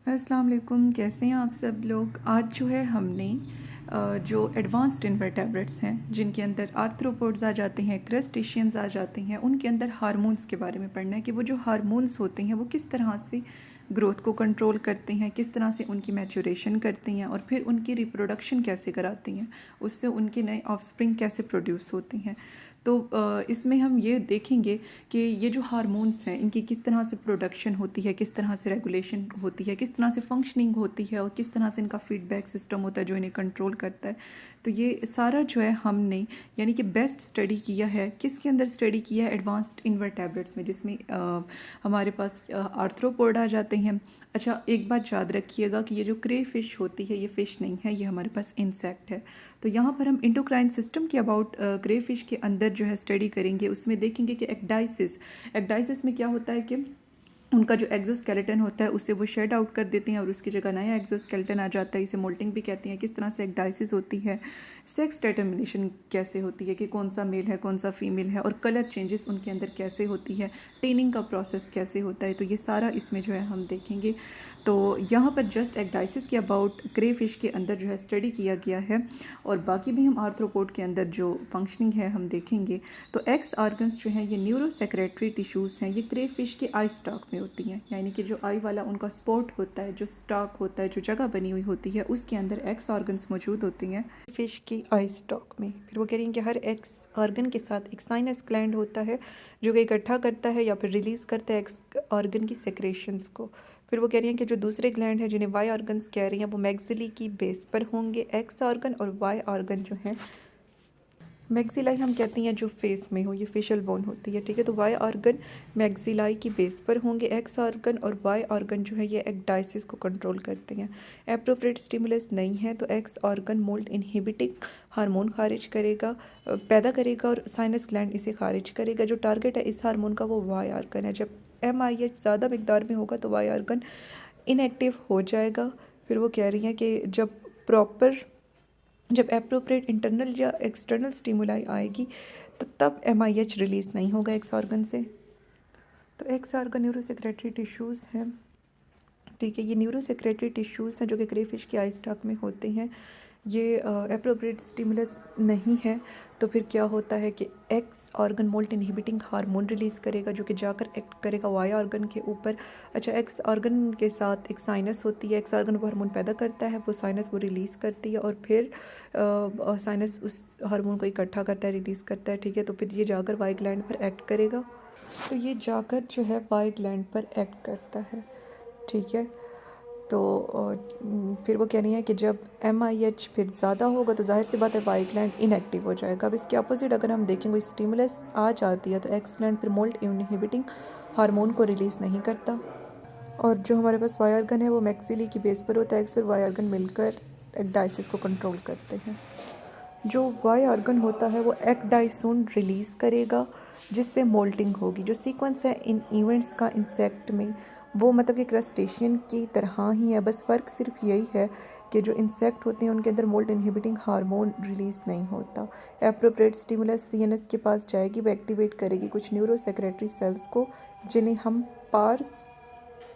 अस्सलाम वालेकुम, कैसे हैं आप सब लोग। आज जो है हमने जो एडवांस्ड इन्वर्टेब्रेट्स हैं जिनके अंदर आर्थ्रोपोड्स आ जाते हैं, क्रस्टेशियंस आ जाते हैं, उनके अंदर हार्मोन्स के बारे में पढ़ना है कि वो जो हार्मोन्स होते हैं वो किस तरह से ग्रोथ को कंट्रोल करते हैं, किस तरह से उनकी मैच्योरेशन करती हैं और फिर उनकी रिप्रोडक्शन कैसे कराती हैं, उससे उनके नए ऑफस्प्रिंग कैसे प्रोड्यूस होती हैं। तो इसमें हम ये देखेंगे कि ये जो हार्मोन्स हैं इनकी किस तरह से प्रोडक्शन होती है, किस तरह से रेगुलेशन होती है, किस तरह से फंक्शनिंग होती है और किस तरह से इनका फीडबैक सिस्टम होता है जो इन्हें कंट्रोल करता है। तो ये सारा जो है हमने यानी कि बेस्ट स्टडी किया है। किसके अंदर स्टडी किया है? एडवांस्ड इन्वर्टेब्रेट्स में, जिसमें हमारे पास आर्थ्रोपोड आ जाते हैं। अच्छा, एक बात याद रखिएगा कि ये जो क्रे फिश होती है ये फ़िश नहीं है, ये हमारे पास इंसेक्ट है। तो यहाँ पर हम इंडोक्राइन सिस्टम के अबाउट क्रे फिश के अंदर जो है स्टडी करेंगे। उसमें देखेंगे कि एक्डाइसिस में क्या होता है कि उनका जो एक्जोस्केलेटन होता है उसे वो शेड आउट कर देती हैं और उसकी जगह नया एक्जोस्केलेटन आ जाता है। इसे मोल्टिंग भी कहती हैं। किस तरह से एक्डाइसिस होती है, सेक्स डिटर्मिनेशन कैसे होती है कि कौन सा मेल है कौन सा फीमेल है, और कलर चेंजेस उनके अंदर कैसे होती है, टेनिंग का प्रोसेस कैसे होता है। तो ये सारा इसमें जो है हम देखेंगे। तो यहाँ पर जस्ट एक्डाइसिस के अबाउट क्रे फिश के अंदर जो है स्टडी किया गया है और बाकी भी हम आर्थ्रोपोड के अंदर जो फंक्शनिंग है हम देखेंगे। तो एक्स ऑर्गन्स जो हैं ये न्यूरो सेक्रेटरी टिश्यूज़ हैं। ये क्रे फिश के आई स्टॉक में होती हैं, यानी कि जो आई वाला उनका स्पॉट होता है, जो स्टॉक होता है, जो जगह बनी हुई होती है उसके अंदर एक्स ऑर्गन्स मौजूद होती हैं फिश की आई स्टॉक में। फिर वो कह रही हैं कि हर एक्स ऑर्गन के साथ एक साइनस ग्लैंड होता है जो कि इकट्ठा करता है या फिर रिलीज़ करता है एक्स ऑर्गन की सेक्रेशंस को। फिर वो कह रही हैं कि जो दूसरे ग्लैंड हैं जिन्हें वाई ऑर्गन्स कह रही हैं वो मैक्सिली की बेस पर होंगे एक्स ऑर्गन, और वाई ऑर्गन जो हैं मैक्सिलाई हम कहती हैं जो फेस में हो, ये फेशियल बोन होती है, ठीक है। तो वाई ऑर्गन मैक्सिलाई की बेस पर होंगे एक्स ऑर्गन, और वाई ऑर्गन जो है ये एक्डाइसिस को कंट्रोल करते हैं। एप्रोप्रिएट स्टिमुलस नहीं है तो x organ mould inhibiting hormone खारिज करेगा, पैदा करेगा और साइनस ग्लैंड इसे खारिज करेगा। जो टारगेट है इस हार्मोन का वो वाई ऑर्गन है। जब MIH ज़्यादा मकदार में होगा तो वाई ऑर्गन इनएक्टिव हो जाएगा। फिर वो कह रही हैं कि जब एप्रोप्रिएट इंटरनल या एक्सटर्नल स्टिमुलाई आएगी तो तब MIH रिलीज़ नहीं होगा एक्स ऑर्गन से। तो x organ neuro secretary tissues हैं, ठीक है। ये न्यूरो सेक्रेटरी टिश्यूज़ हैं जो कि क्रे फिश के आई स्टॉक में होते हैं। ये एप्रोप्रिएट स्टिमुलस नहीं है तो फिर क्या होता है कि x organ moult inhibiting hormone release करेगा जो कि जाकर एक्ट करेगा वाई ऑर्गन के ऊपर। अच्छा, एक्स ऑर्गन के साथ एक साइनस होती है, एक्स ऑर्गन वो हार्मोन पैदा करता है, वो साइनस वो रिलीज़ करती है और फिर साइनस उस हार्मोन को इकट्ठा करता है, रिलीज़ करता है, ठीक है। तो फिर ये जाकर वाई ग्लैंड पर एक्ट करेगा। तो ये जाकर जो है वाई ग्लैंड पर एक्ट करता है, ठीक है। तो फिर वो कह रही हैं कि जब MIH फिर ज़्यादा होगा तो जाहिर सी बात है वाई ग्लैंड इनएक्टिव हो जाएगा। अब इसके अपोजिट अगर हम देखें कोई स्टिमुलस आ जाती है तो एक्स ग्लैंड फिर मोल्ट इनहिबिटिंग हार्मोन को रिलीज़ नहीं करता। और जो हमारे पास वाई ऑर्गन है वो मैक्सिली की बेस पर होता है। एक्स और वाई ऑर्गन मिलकर एक्डाइसिस को कंट्रोल करते हैं। जो वाई ऑर्गन होता है वो एक्डाइसोन रिलीज़ करेगा जिससे मोल्टिंग होगी। जो सीक्वेंस है इन इवेंट्स का इंसेक्ट में वो मतलब कि क्रस्टेशियन की तरह ही है, बस फ़र्क सिर्फ यही है कि जो इंसेक्ट होते हैं उनके अंदर मोल्ट इनहिबिटिंग हार्मोन रिलीज़ नहीं होता। एप्रोप्रिएट स्टिमुलस CNS के पास जाएगी, वो एक्टिवेट करेगी कुछ न्यूरो सेक्रेटरी सेल्स को जिन्हें हम पार्स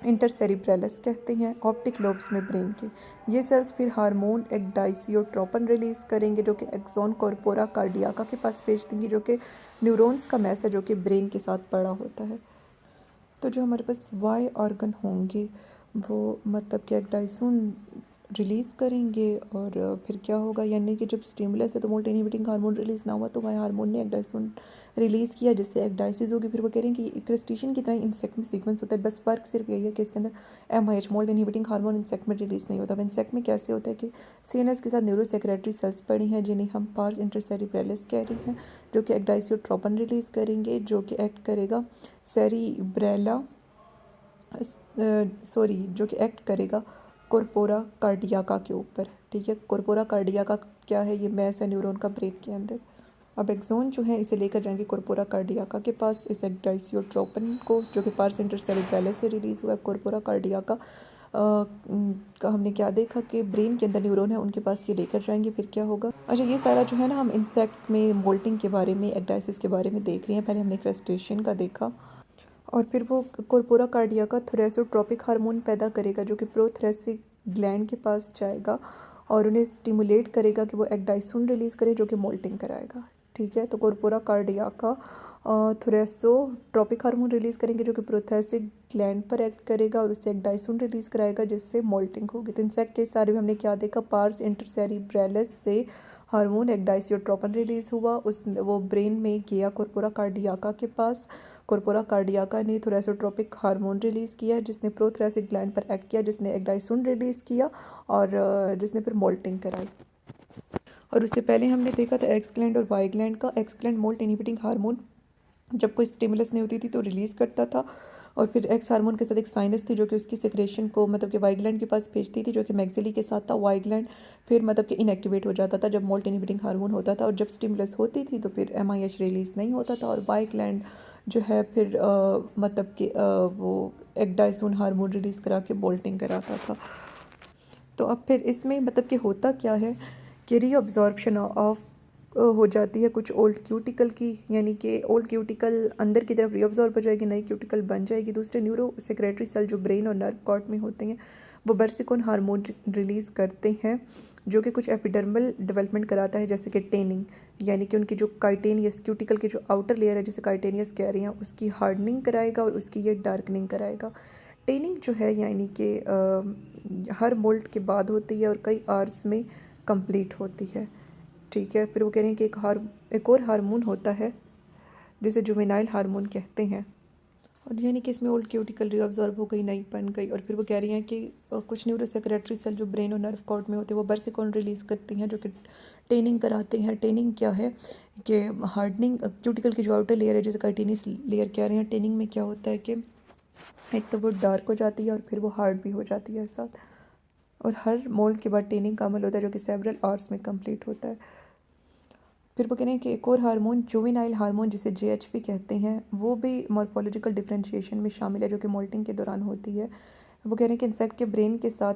इंटरसेरिब्रेलस कहते हैं, ऑप्टिक लोब्स में ब्रेन के। ये सेल्स फिर हार्मोन एक्डाइसियोट्रोपन रिलीज़ करेंगे जो कि एक्सोन कॉर्पोरा कार्डियाका के पास भेज देंगी, जो कि न्यूरॉन्स का मैस है जो कि ब्रेन के साथ पड़ा होता है। तो जो हमारे पास वाई ऑर्गन होंगे वो मतलब कि एक्डाइसोन रिलीज़ करेंगे और फिर क्या होगा, यानी कि जब स्टिमुलस है तो मोल्ट इनहिबिटिंग हार्मोन रिलीज़ ना हुआ तो वाई हार्मोन ने एक्डाइसोन रिलीज़ किया जिससे एक्डाइसिस होगी। फिर वो कह रहे हैं कि क्रस्टेशियन की तरह इंसेक्ट में सीक्वेंस होता है, बस फ़र्क सिर्फ यही है कि इसके अंदर MIH moult inhibiting hormone insect में रिलीज़ नहीं होता। अब इंसेक्ट में कैसे होता है कि CNS के साथ न्यूरो सेक्रेटरी सेल्स पड़ी हैं जिन्हें हम पार्स इंटरसेरिब्रेलस कह रहे हैं, जो कि एक्डाइसियोट्रोपन रिलीज़ करेंगे जो कि एक्ट करेगा सेरिब्रेला जो कि एक्ट करेगा कॉर्पोरा कार्डियाका के ऊपर, ठीक है। कॉर्पोरा कार्डियाका क्या है? ये मैस है न्यूरॉन का ब्रेन के अंदर। अब एक्सोन जो है इसे लेकर जाएंगे कॉर्पोरा कार्डियाका के पास, इस एक्डाइसियोट्रोपन को जो कि पार्स इंटरसेरिब्रेलस से रिलीज़ हुआ है। कॉर्पोरा कार्डियाका का हमने क्या देखा कि ब्रेन के अंदर न्यूरॉन है उनके पास ये लेकर जाएंगे, फिर क्या होगा। अच्छा, ये सारा जो है ना हम इंसेक्ट में मोल्टिंग के बारे में, एक्डाइसिस के बारे में देख रहे हैं। पहले हमने क्रस्टेशियन का देखा, और फिर वो कॉर्पोरा कार्डियाका थोरेसोट्रोपिक हार्मोन पैदा करेगा जो कि प्रोथोरेसिक ग्लैंड के पास जाएगा और उन्हें स्टिमुलेट करेगा कि वो एक्डाइसोन रिलीज़ करे जो कि मोल्टिंग कराएगा। ठीक है, तो कॉर्पोरा कार्डियाका थोरेसोट्रोपिक हार्मोन रिलीज़ करेंगे जो कि प्रोथेसिक ग्लैंड पर एक्ट करेगा और उससे एक्डाइसोन रिलीज़ कराएगा जिससे मोल्टिंग होगी। तो इंसेक्ट के सारे में हमने क्या देखा, पार्स इंटरसेरिब्रैलस से हार्मोन एक्डाइसियोट्रोपिन रिलीज़ हुआ, उस वो ब्रेन में गया कॉर्पोरा कार्डियाका के पास। कॉर्पोरा कार्डियाका ने थोरेसोट्रोपिक हार्मोन रिलीज़ किया जिसने प्रोथोरेसिक ग्लैंड पर एक्ट किया, जिसने एक्डाइसोन रिलीज़ किया और जिसने फिर मोल्टिंग कराई। और उससे पहले हमने देखा था एक्स ग्लैंड और वाई ग्लैंड का। X gland moult inhibiting hormone जब कोई स्टिमुलस नहीं होती थी तो रिलीज़ करता था, और फिर एक्स हार्मोन के साथ एक साइनस थी जो कि उसकी सेक्रेशन को मतलब कि वाई ग्लैंड के पास भेजती थी जो कि मैक्सिली के साथ था। वाई ग्लैंड फिर मतलब कि इनएक्टिवेट हो जाता था जब मोल्ट इनहिबिटिंग हार्मोन होता था, और जब स्टिमुलस होती थी तो फिर एमआईएच रिलीज़ नहीं होता था, और वाई ग्लैंड जो है फिर मतलब कि वो एक्डाइसोन हार्मोन रिलीज़ करा के बोल्टिंग कराता था। तो अब फिर इसमें मतलब कि होता क्या है कि रीअब्जॉर्प्शन ऑफ हो जाती है कुछ ओल्ड क्यूटिकल की, यानी कि ओल्ड क्यूटिकल अंदर की तरफ रीअब्जॉर्ब हो जाएगी, नई क्यूटिकल बन जाएगी। दूसरे न्यूरो सेक्रेटरी सेल जो ब्रेन और नर्व कॉर्ड में होते हैं वो बर्सिकोन हार्मोन रिलीज़ करते हैं जो कि कुछ एपिडर्मल डेवलपमेंट कराता है जैसे कि टेनिंग, यानी कि उनकी जो काइटेनियस क्यूटिकल की जो आउटर लेयर है जिसे काइटेनियस कह रही हैं उसकी हार्डनिंग कराएगा और उसकी ये डार्कनिंग कराएगा। टेनिंग जो है यानी कि हर मोल्ट के बाद होती है और कई आवर्स में कंप्लीट होती है। ठीक है, फिर वो कह रहे हैं कि एक और हार्मोन होता है जिसे जुवेनाइल हार्मोन कहते हैं, और यानी कि इसमें ओल्ड क्यूटिकल रीअब्जॉर्ब हो गई, नई बन गई। और फिर वो कह रही हैं कि कुछ न्यूरो सेक्रेटरी सेल जो ब्रेन और नर्व कॉर्ड में होते हैं वो बर्सिकोन रिलीज़ करती हैं जो कि टेनिंग कराते हैं। टेनिंग क्या है कि हार्डनिंग क्यूटिकल की जो आउटर लेयर है जैसे काइटिनियस लेयर कह रहे हैं। टेनिंग में क्या होता है कि एक तो वो डार्क हो जाती है और फिर वो हार्ड भी हो जाती है साथ, और हर मोल्ड के बाद टेनिंग का अमल होता है जो कि सेवरल आवर्स में कंप्लीट होता है। फिर वो कह रहे हैं कि एक और हार्मोन जुवेनाइल हार्मोन जिसे जेएचपी कहते हैं वो भी मॉर्फोलॉजिकल डिफरेंशिएशन में शामिल है जो कि मोल्टिंग के दौरान होती है। वो कह रहे हैं कि इंसेक्ट के ब्रेन के साथ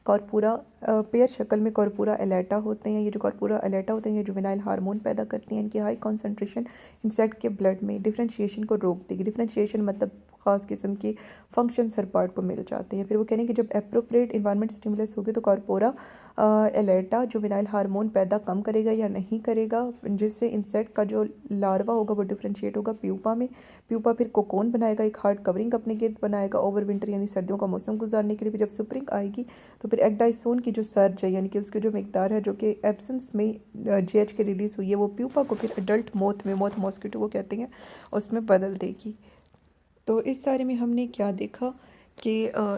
कॉर्पूरा पेयर शक्ल में कॉर्पूरा एलेटा होते हैं। ये जो कॉर्पूरा एलेटा होते हैं ये जुवेनाइल हार्मोन पैदा करती हैं। इनकी हाई कॉन्सेंट्रेशन इंसेक्ट के ब्लड में डिफरेंशिएशन को रोक देगी। डिफरेंशिएशन मतलब ख़ास किस्म की फंक्शंस हर पार्ट को मिल जाते हैं। फिर वो कह रहे हैं कि जब अप्रोप्रिएट इन्वायरमेंट स्टिमुलस होगी तो कॉर्पोरा एलेटा जुवेनाइल हार्मोन पैदा कम करेगा या नहीं करेगा, जिससे इंसेक्ट का जो लार्वा होगा वो डिफरेंशिएट होगा प्यूपा में। प्यूपा फिर कोकोन बनाएगा, एक हार्ड कवरिंग अपने गिर्द बनाएगा ओवर विंटर यानी सर्दियों का मौसम गुजारने के लिए। फिर जब स्प्रिंग आएगी तो फिर एक्डाइसोन की जो सर्ज है यानी कि उसकी जो मिकदार है जो कि एब्सेंस में जेएच के रिलीज़ हुई है वो प्यूपा को फिर एडल्ट मोथ में, मोथ मॉस्किटो को कहते हैं, उसमें बदल देगी। तो इस सारे में हमने क्या देखा कि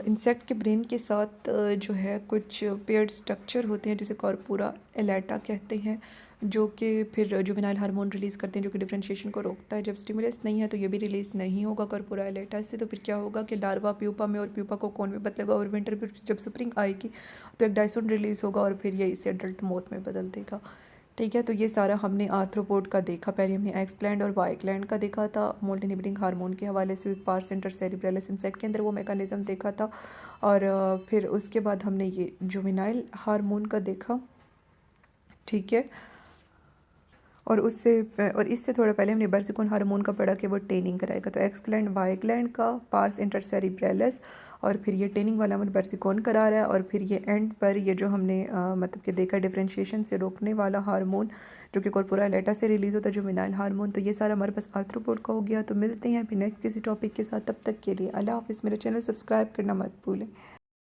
इंसेक्ट के ब्रेन के साथ जो है कुछ पेयर्ड स्ट्रक्चर होते हैं जिसे कॉर्पोरा एलेटा कहते हैं जो कि फिर जुवेनाइल हार्मोन रिलीज़ करते हैं जो कि डिफरेंशिएशन को रोकता है। जब स्टिमुलस नहीं है तो ये भी रिलीज़ नहीं होगा कॉर्पोरा एलेटा से, तो फिर क्या होगा कि लार्वा प्यूपा में और प्यूपा को कोन में बदलेगा, और विंटर फिर जब स्प्रिंग आएगी तो एक डाइसोन रिलीज़ होगा और फिर ये इसे एडल्ट मोथ में बदल देगा। ठीक है, तो ये सारा हमने आर्थ्रोपोड का देखा। पहले हमने एक्स ग्लैंड और वाई ग्लैंड का देखा था, मोल्ट इनहिबिटिंग हार्मोन के हवाले से पार्स इंटरसेरिब्रैलस इंसेक्ट के अंदर वो मैकेनिज्म देखा था, और फिर उसके बाद हमने ये जुवेनाइल हार्मोन का देखा। ठीक है, और इससे थोड़ा पहले हमने बर्सिकोन हार्मोन का पढ़ा कि वो टेनिंग कराएगा। तो एक्स ग्लैंड वाई ग्लैंड का पार्स इंटरसेरिब्रैलस, और फिर ये टेनिंग वाला अमल बर्सिकोन करा रहा है, और फिर ये एंड पर ये जो हमने मतलब कि देखा डिफरेंशिएशन से रोकने वाला हार्मोन जो कि कॉर्पोरा एलेटा से रिलीज़ होता है जुवेनाइल हार्मोन। तो ये सारा हमारे पास आर्थ्रोपोड का हो गया। तो मिलते हैं फिर नेक्स्ट किसी टॉपिक के साथ, तब तक के लिए अल्लाह हाफिज़। मेरा चैनल सब्सक्राइब करना मत भूलें।